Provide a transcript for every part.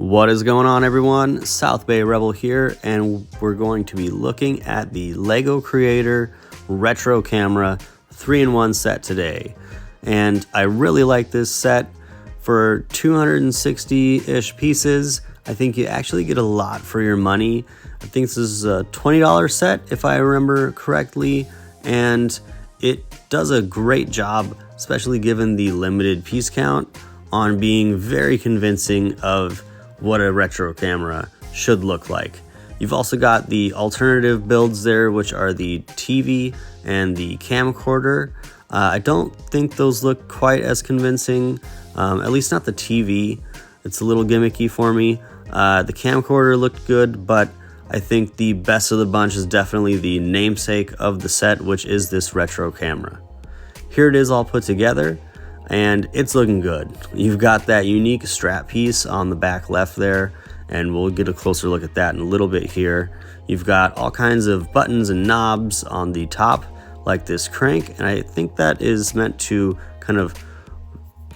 What is going on, everyone? South Bay Rebel here, and we're going to be looking at the LEGO Creator Retro Camera 3-in-1 set today. And I really like this set. For 260-ish pieces, I think you actually get a lot for your money. I think this is a $20 set, if I remember correctly, and it does a great job, especially given the limited piece count, on being very convincing of what a retro camera should look like. You've also got the alternative builds there, which are the TV and the camcorder. I don't think those look quite as convincing, at least not the TV. It's a little gimmicky for me. The camcorder looked good, but I think the best of the bunch is definitely the namesake of the set, which is this retro camera. Here it is all put together, and it's looking good. You've got that unique strap piece on the back left there, and we'll get a closer look at that in a little bit here. You've got all kinds of buttons and knobs on the top, like this crank, and I think that is meant to kind of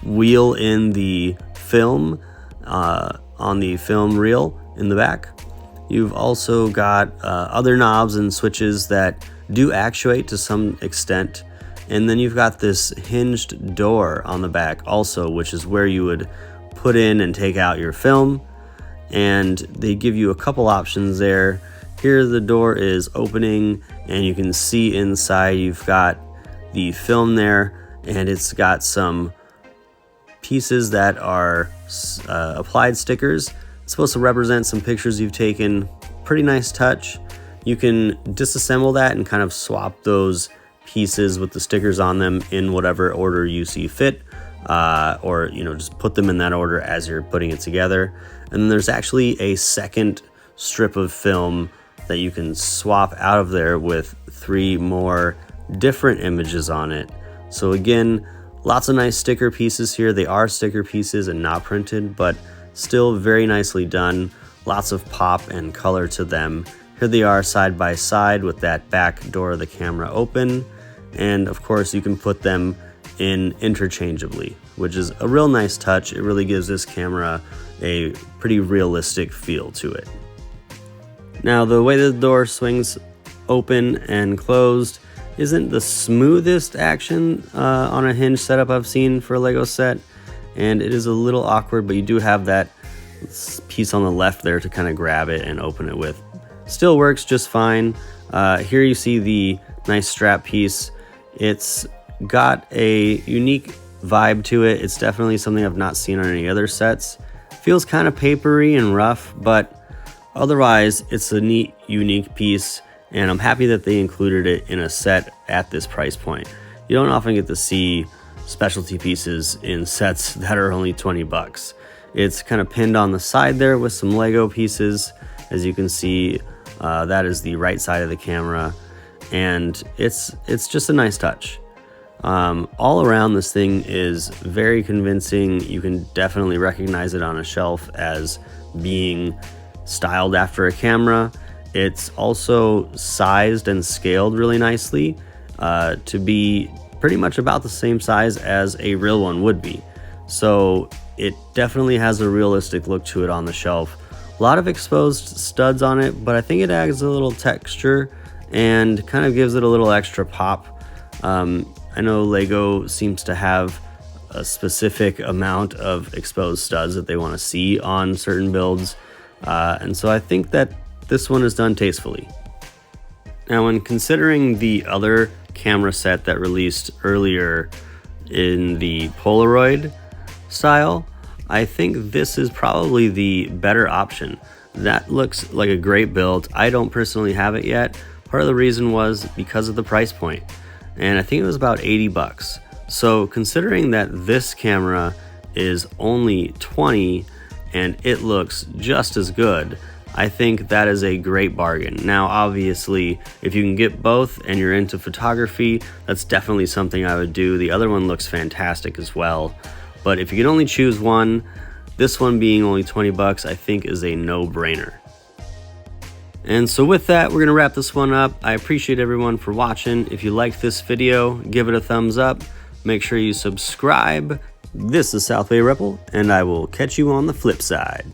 wheel in the film on the film reel in the back. You've also got other knobs and switches that do actuate to some extent. And then you've got this hinged door on the back also, which is where you would put in and take out your film. And they give you a couple options there. Here the door is opening and you can see inside you've got the film there, and it's got some pieces that are applied stickers. It's supposed to represent some pictures you've taken. Pretty nice touch. You can disassemble that and kind of swap those pieces with the stickers on them in whatever order you see fit, or just put them in that order as you're putting it together. And then there's actually a second strip of film that you can swap out of there with 3 more different images on it. So again, lots of nice sticker pieces here. They are sticker pieces and not printed, but still very nicely done. Lots of pop and color to them. Here they are side by side with that back door of the camera open. And of course you can put them in interchangeably, which is a real nice touch. It really gives this camera a pretty realistic feel to it. Now, the way the door swings open and closed isn't the smoothest action on a hinge setup I've seen for a LEGO set, and it is a little awkward, but you do have that piece on the left there to kind of grab it and open it with. Still works just fine. Here you see the nice strap piece. It's got a unique vibe to it. It's definitely something I've not seen on any other sets. Feels kind of papery and rough, but otherwise it's a neat, unique piece, and I'm happy that they included it in a set at this price point. You don't often get to see specialty pieces in sets that are only 20 bucks. It's kind of pinned on the side there with some Lego pieces. As you can see, that is the right side of the camera, and it's just a nice touch. All around, this thing is very convincing. You can definitely recognize it on a shelf as being styled after a camera. It's also sized and scaled really nicely to be pretty much about the same size as a real one would be. So it definitely has a realistic look to it on the shelf. A lot of exposed studs on it, but I think it adds a little texture and kind of gives it a little extra pop. I know LEGO seems to have a specific amount of exposed studs that they want to see on certain builds, and so I think that this one is done tastefully. Now, when considering the other camera set that released earlier in the Polaroid style, I think this is probably the better option. That looks like a great build. I don't personally have it yet. Part of the reason was because of the price point, and I think it was about 80 bucks. So considering that this camera is only 20 and it looks just as good, I think that is a great bargain. Now, obviously, if you can get both and you're into photography, that's definitely something I would do. The other one looks fantastic as well. But if you can only choose one, this one being only 20 bucks, I think is a no-brainer. And so with that, we're gonna wrap this one up. I appreciate everyone for watching. If you liked this video, give it a thumbs up. Make sure you subscribe. This is South Bay Rebel, and I will catch you on the flip side.